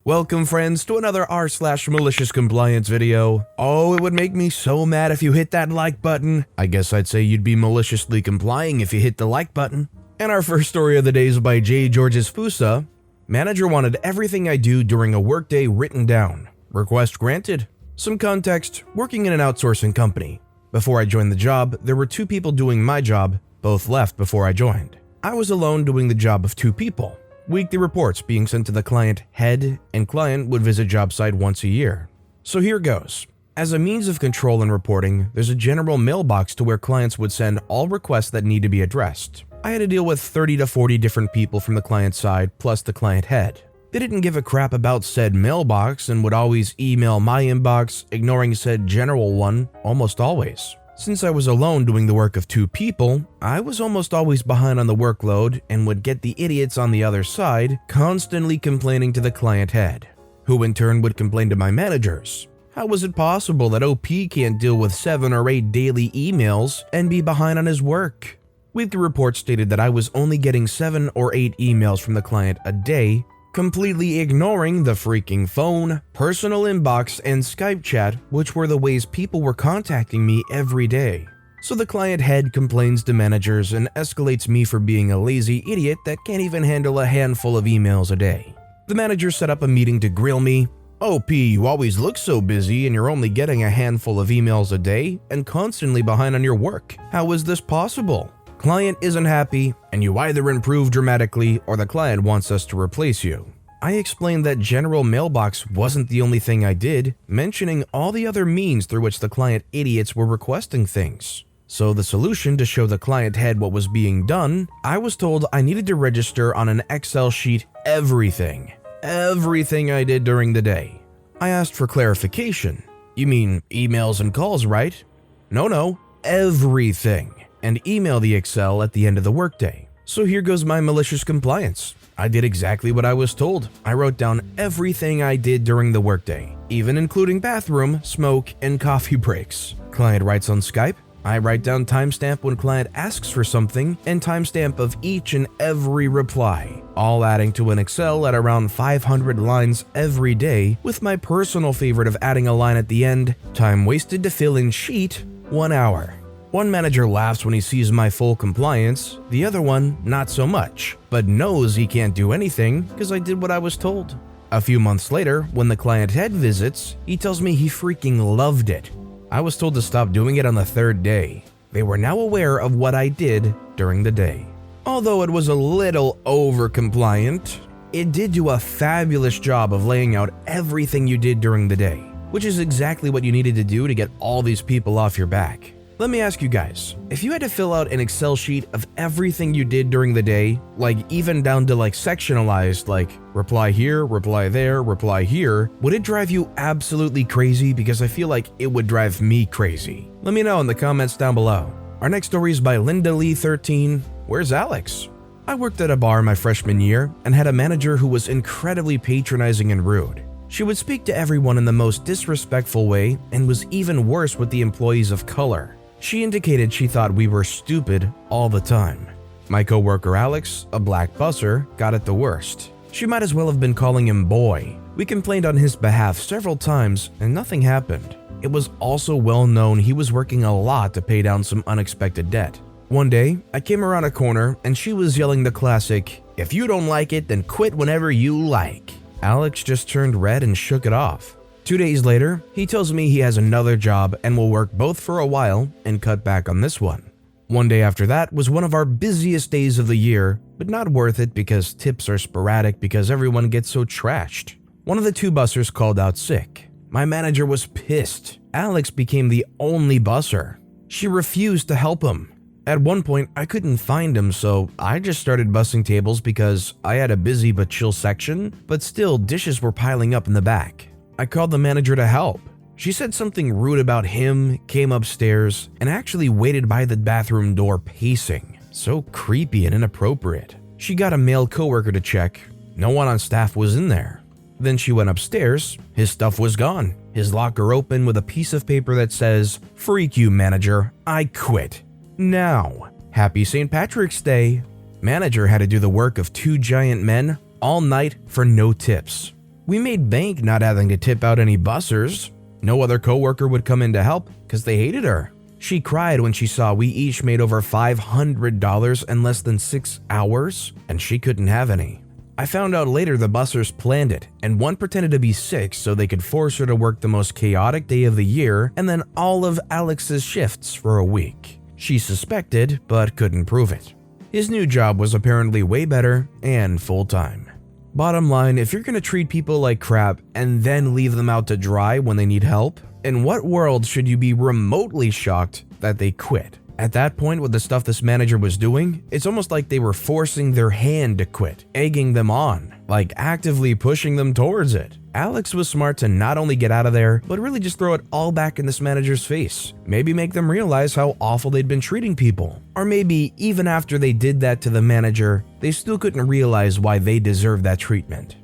Welcome friends to another r/malicious compliance video. Oh, it would make me so mad if you hit that like button. I guess I'd say you'd be maliciously complying if you hit the like button. And our first story of the day is by J. Georges Fusa. Manager wanted everything I do during a workday written down. Request granted. Some context, working in an outsourcing company. Before I joined the job, there were two people doing my job, both left before I joined. I was alone doing the job of two people. Weekly reports being sent to the client head, and client would visit job site once a year. So here goes. As a means of control and reporting, there's a general mailbox to where clients would send all requests that need to be addressed. I had to deal with 30 to 40 different people from the client side plus the client head. They didn't give a crap about said mailbox and would always email my inbox, ignoring said general one almost always. Since I was alone doing the work of two people, I was almost always behind on the workload and would get the idiots on the other side constantly complaining to the client head, who in turn would complain to my managers. How was it possible that OP can't deal with 7 or 8 daily emails and be behind on his work? Weekly report stated that I was only getting 7 or 8 emails from the client a day, completely ignoring the freaking phone, personal inbox, and Skype chat, which were the ways people were contacting me every day. So the client head complains to managers and escalates me for being a lazy idiot that can't even handle a handful of emails a day. The manager set up a meeting to grill me. OP, you always look so busy and you're only getting a handful of emails a day and constantly behind on your work. How is this possible? Client isn't happy, and you either improve dramatically or the client wants us to replace you. I explained that general mailbox wasn't the only thing I did, mentioning all the other means through which the client idiots were requesting things. So the solution to show the client head what was being done, I was told I needed to register on an Excel sheet everything I did during the day. I asked for clarification. You mean emails and calls, right? No, everything. And email the Excel at the end of the workday. So here goes my malicious compliance. I did exactly what I was told. I wrote down everything I did during the workday, even including bathroom, smoke, and coffee breaks. Client writes on Skype. I write down timestamp when client asks for something and timestamp of each and every reply, all adding to an Excel at around 500 lines every day, with my personal favorite of adding a line at the end, time wasted to fill in sheet, 1 hour. One manager laughs when he sees my full compliance, the other one not so much, but knows he can't do anything because I did what I was told. A few months later, when the client head visits, he tells me he freaking loved it. I was told to stop doing it on the 3rd day. They were now aware of what I did during the day. Although it was a little over-compliant, it did do a fabulous job of laying out everything you did during the day, which is exactly what you needed to do to get all these people off your back. Let me ask you guys, if you had to fill out an Excel sheet of everything you did during the day, like even down to sectionalized, like reply here, reply there, reply here, would it drive you absolutely crazy? Because I feel like it would drive me crazy. Let me know in the comments down below. Our next story is by Linda Lee 13. Where's Alex? I worked at a bar my freshman year and had a manager who was incredibly patronizing and rude. She would speak to everyone in the most disrespectful way and was even worse with the employees of color. She indicated she thought we were stupid all the time. My coworker Alex, a black busser, got it the worst. She might as well have been calling him boy. We complained on his behalf several times and nothing happened. It was also well known he was working a lot to pay down some unexpected debt. One day, I came around a corner and she was yelling the classic, "If you don't like it, then quit whenever you like." Alex just turned red and shook it off. 2 days later, he tells me he has another job and will work both for a while and cut back on this one. One day after that was one of our busiest days of the year, but not worth it because tips are sporadic because everyone gets so trashed. One of the 2 bussers called out sick. My manager was pissed. Alex became the only busser. She refused to help him. At one point, I couldn't find him, so I just started bussing tables because I had a busy but chill section, but still dishes were piling up in the back. I called the manager to help. She said something rude about him, came upstairs, and actually waited by the bathroom door pacing. So creepy and inappropriate. She got a male coworker to check. No one on staff was in there. Then she went upstairs. His stuff was gone. His locker open with a piece of paper that says, "Freak you, manager. I quit. Now. Happy St. Patrick's Day." Manager had to do the work of 2 giant men all night for no tips. We made bank not having to tip out any bussers. No other coworker would come in to help because they hated her. She cried when she saw we each made over $500 in less than 6 hours, and she couldn't have any. I found out later the bussers planned it, and one pretended to be sick so they could force her to work the most chaotic day of the year and then all of Alex's shifts for a week. She suspected, but couldn't prove it. His new job was apparently way better and full-time. Bottom line, if you're gonna treat people like crap and then leave them out to dry when they need help, in what world should you be remotely shocked that they quit? At that point, with the stuff this manager was doing, it's almost like they were forcing their hand to quit, egging them on, like actively pushing them towards it. Alex was smart to not only get out of there, but really just throw it all back in this manager's face. Maybe make them realize how awful they'd been treating people. Or maybe even after they did that to the manager, they still couldn't realize why they deserved that treatment.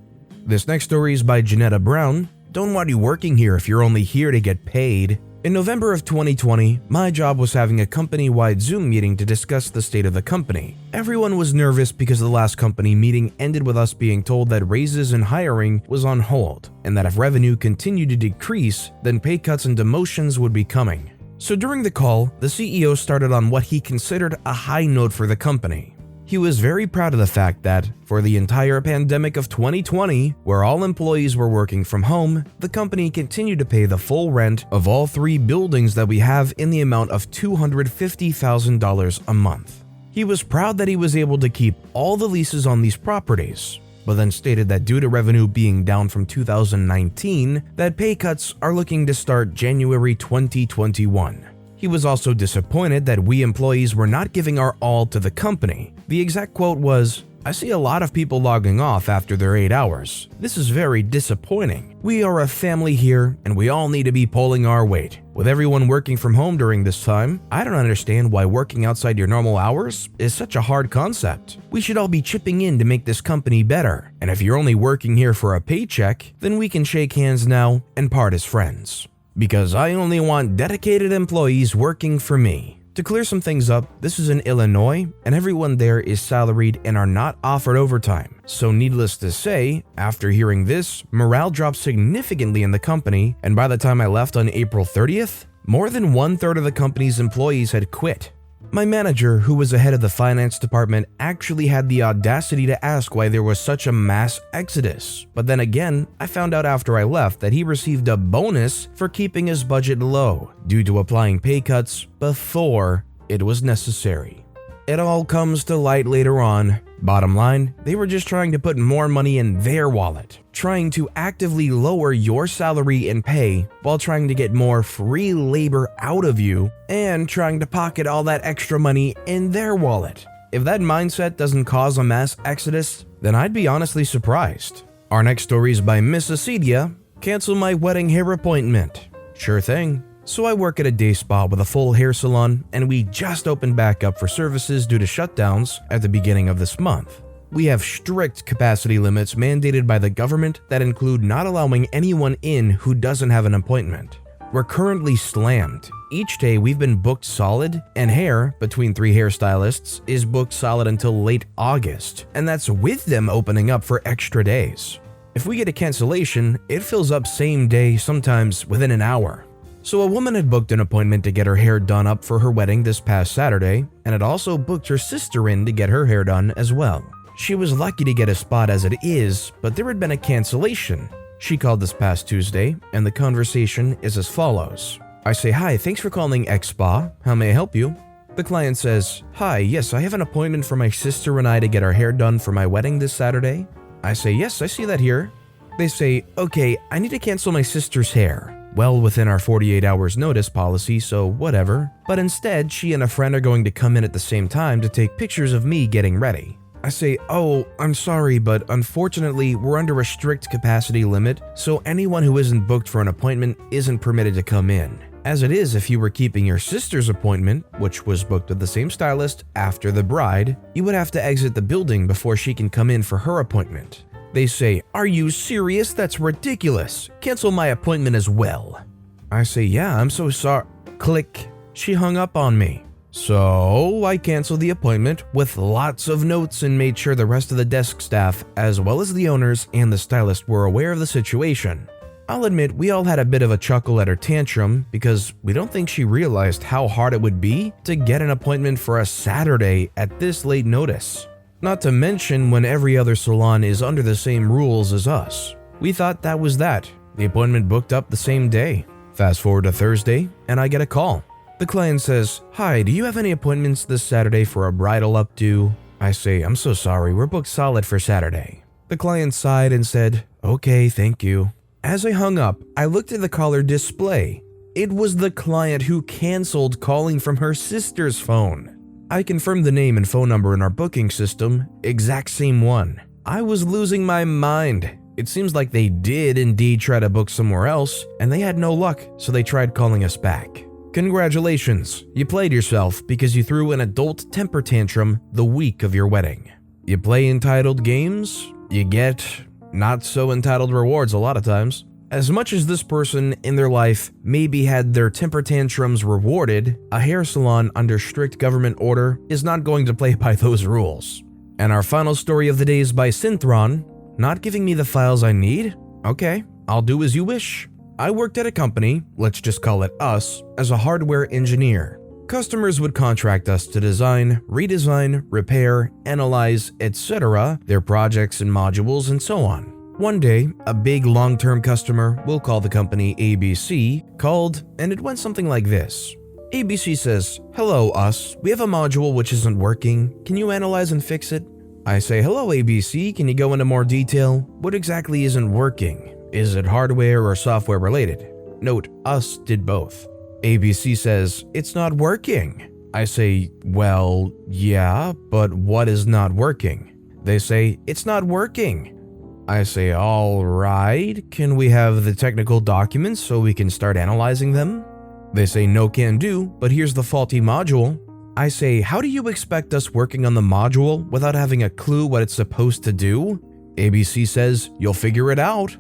This next story is by Janetta Brown. Don't want you working here if you're only here to get paid. In November of 2020, my job was having a company-wide Zoom meeting to discuss the state of the company. Everyone was nervous because the last company meeting ended with us being told that raises and hiring was on hold, and that if revenue continued to decrease, then pay cuts and demotions would be coming. So during the call, the CEO started on what he considered a high note for the company. He was very proud of the fact that, for the entire pandemic of 2020, where all employees were working from home, the company continued to pay the full rent of all 3 buildings that we have in the amount of $250,000 a month. He was proud that he was able to keep all the leases on these properties, but then stated that due to revenue being down from 2019, that pay cuts are looking to start January 2021. He was also disappointed that we employees were not giving our all to the company. The exact quote was, "I see a lot of people logging off after their 8 hours. This is very disappointing. We are a family here and we all need to be pulling our weight. With everyone working from home during this time, I don't understand why working outside your normal hours is such a hard concept. We should all be chipping in to make this company better. And if you're only working here for a paycheck, then we can shake hands now and part as friends. Because I only want dedicated employees working for me." To clear some things up, this is in Illinois, and everyone there is salaried and are not offered overtime. So needless to say, after hearing this, morale dropped significantly in the company, and by the time I left on April 30th, more than 1/3 of the company's employees had quit. My manager, who was the head of the finance department, actually had the audacity to ask why there was such a mass exodus. But then again, I found out after I left that he received a bonus for keeping his budget low due to applying pay cuts before it was necessary. It all comes to light later on. Bottom line, they were just trying to put more money in their wallet, trying to actively lower your salary and pay while trying to get more free labor out of you and trying to pocket all that extra money in their wallet. If that mindset doesn't cause a mass exodus, then I'd be honestly surprised. Our next story is by Miss Acedia. Cancel my wedding hair appointment. Sure thing. So I work at a day spa with a full hair salon, and we just opened back up for services due to shutdowns at the beginning of this month. We have strict capacity limits mandated by the government that include not allowing anyone in who doesn't have an appointment. We're currently slammed. Each day we've been booked solid, and hair, between 3 hairstylists, is booked solid until late August, and that's with them opening up for extra days. If we get a cancellation, it fills up same day, sometimes within an hour. So a woman had booked an appointment to get her hair done up for her wedding this past Saturday, and had also booked her sister in to get her hair done as well. She was lucky to get a spot as it is, but there had been a cancellation. She called this past Tuesday, and the conversation is as follows. I say, "Hi, thanks for calling X Spa. How may I help you?" The client says, "Hi, yes, I have an appointment for my sister and I to get our hair done for my wedding this Saturday." I say, "Yes, I see that here." They say, "Okay, I need to cancel my sister's hair." Well within our 48 hours notice policy, so whatever. But instead, she and a friend are going to come in at the same time to take pictures of me getting ready. I say, "Oh, I'm sorry, but unfortunately, we're under a strict capacity limit, so anyone who isn't booked for an appointment isn't permitted to come in. As it is, if you were keeping your sister's appointment, which was booked with the same stylist after the bride, you would have to exit the building before she can come in for her appointment." They say, "Are you serious? That's ridiculous. Cancel my appointment as well." I say, "Yeah, I'm so sorry." Click. She hung up on me. So I canceled the appointment with lots of notes and made sure the rest of the desk staff, as well as the owners and the stylist, were aware of the situation. I'll admit we all had a bit of a chuckle at her tantrum because we don't think she realized how hard it would be to get an appointment for a Saturday at this late notice. Not to mention when every other salon is under the same rules as us. We thought that was that. The appointment booked up the same day. Fast forward to Thursday and I get a call. The client says, "Hi, do you have any appointments this Saturday for a bridal updo?" I say, "I'm so sorry, we're booked solid for Saturday." The client sighed and said, "Okay, thank you." As I hung up, I looked at the caller display. It was the client who canceled calling from her sister's phone. I confirmed the name and phone number in our booking system, exact same one. I was losing my mind. It seems like they did indeed try to book somewhere else, and they had no luck, so they tried calling us back. Congratulations, you played yourself because you threw an adult temper tantrum the week of your wedding. You play entitled games, you get not so entitled rewards a lot of times. As much as this person in their life maybe had their temper tantrums rewarded, a hair salon under strict government order is not going to play by those rules. And our final story of the day is by Synthron. Not giving me the files I need? Okay, I'll do as you wish. I worked at a company, let's just call it us, as a hardware engineer. Customers would contract us to design, redesign, repair, analyze, etc. their projects and modules and so on. One day, a big long-term customer, we'll call the company ABC, called and it went something like this. ABC says, "Hello us, we have a module which isn't working. Can you analyze and fix it?" I say, "Hello ABC, can you go into more detail? What exactly isn't working? Is it hardware or software related?" Note, us did both. ABC says, "It's not working." I say, "Well, yeah, but what is not working?" They say, "It's not working." I say, "All right, can we have the technical documents so we can start analyzing them?" They say, "No can do, but here's the faulty module." I say, "How do you expect us working on the module without having a clue what it's supposed to do?" ABC says, "You'll figure it out."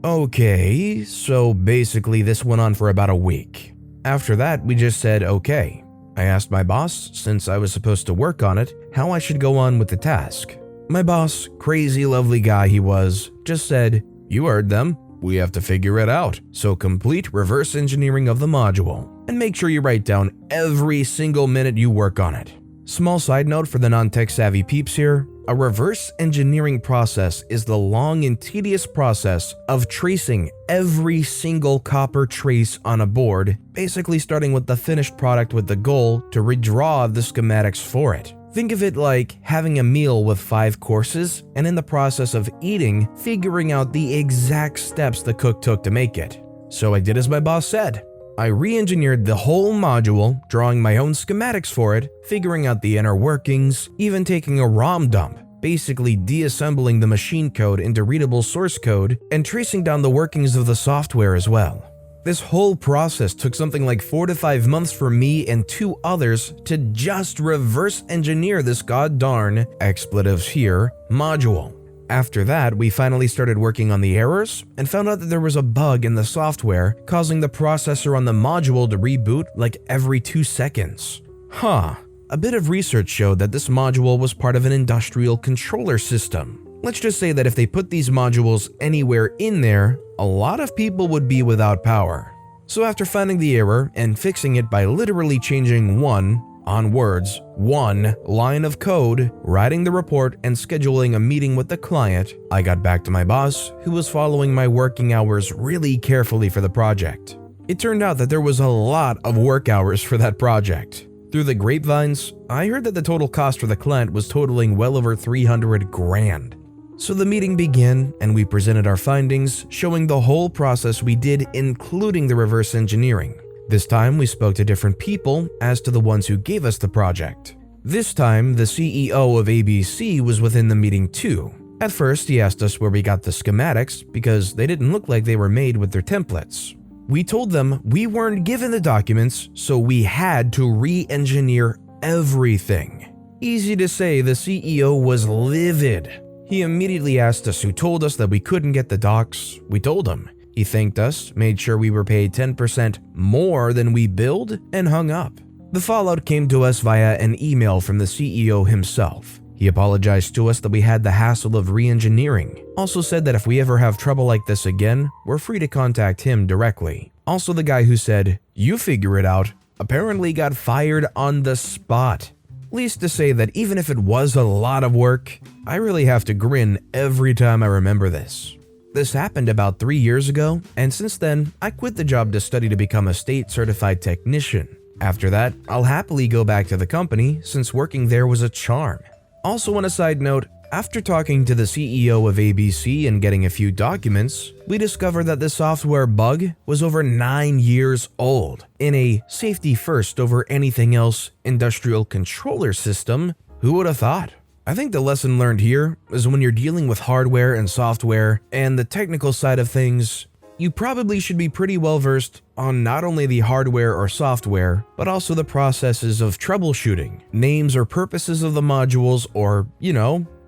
Okay, so basically this went on for about a week. After that, we just said okay. I asked my boss, since I was supposed to work on it, how I should go on with the task. My boss, crazy lovely guy he was, just said, "You heard them. We have to figure it out. So complete reverse engineering of the module and make sure you write down every single minute you work on it." Small side note for the non-tech savvy peeps here, a reverse engineering process is the long and tedious process of tracing every single copper trace on a board, basically starting with the finished product with the goal to redraw the schematics for it. Think of it like having a meal with 5 courses and in the process of eating, figuring out the exact steps the cook took to make it. So I did as my boss said. I re-engineered the whole module, drawing my own schematics for it, figuring out the inner workings, even taking a ROM dump, basically deassembling the machine code into readable source code and tracing down the workings of the software as well. This whole process took something like 4 to 5 months for me and 2 others to just reverse engineer this goddarn, expletives here, module. After that, we finally started working on the errors and found out that there was a bug in the software causing the processor on the module to reboot like every 2 seconds. A bit of research showed that this module was part of an industrial controller system. Let's just say that if they put these modules anywhere in there, a lot of people would be without power. So after finding the error and fixing it by literally changing one line of code, writing the report, and scheduling a meeting with the client, I got back to my boss, who was following my working hours really carefully for the project. It turned out that there was a lot of work hours for that project. Through the grapevines, I heard that the total cost for the client was totaling well over 300 grand. So the meeting began and we presented our findings, showing the whole process we did, including the reverse engineering. This time we spoke to different people as to the ones who gave us the project. This time the CEO of ABC was within the meeting too. At first he asked us where we got the schematics because they didn't look like they were made with their templates. We told them we weren't given the documents, so we had to re-engineer everything. Easy to say, the CEO was livid. He immediately asked us who told us that we couldn't get the docs. We told him. He thanked us, made sure we were paid 10% more than we billed, and hung up. The fallout came to us via an email from the CEO himself. He apologized to us that we had the hassle of re-engineering. Also said that if we ever have trouble like this again, we're free to contact him directly. Also, the guy who said, "You figure it out," apparently got fired on the spot. Least to say that even if it was a lot of work, I really have to grin every time I remember this. This happened about 3 years ago, and since then, I quit the job to study to become a state-certified technician. After that, I'll happily go back to the company since working there was a charm. Also, on a side note, after talking to the CEO of ABC and getting a few documents, we discovered that the software bug was over 9 years old in a safety first over anything else industrial controller system. Who would have thought? I think the lesson learned here is when you're dealing with hardware and software and the technical side of things, you probably should be pretty well versed on not only the hardware or software, but also the processes of troubleshooting, names or purposes of the modules, or,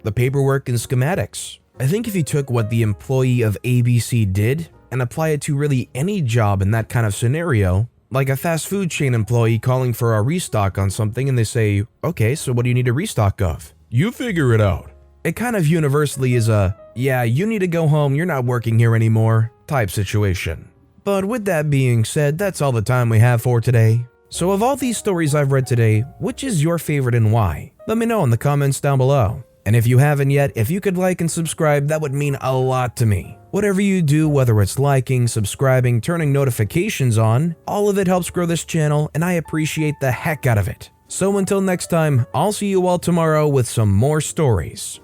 the paperwork and schematics. I think if you took what the employee of ABC did and apply it to really any job in that kind of scenario, like a fast food chain employee calling for a restock on something and they say, "Okay, so what do you need a restock of?" "You figure it out." It kind of universally is a, "Yeah, you need to go home, you're not working here anymore," type situation. But with that being said, that's all the time we have for today. So of all these stories I've read today, which is your favorite and why? Let me know in the comments down below. And if you haven't yet, if you could like and subscribe, that would mean a lot to me. Whatever you do, whether it's liking, subscribing, turning notifications on, all of it helps grow this channel and I appreciate the heck out of it. So until next time, I'll see you all tomorrow with some more stories.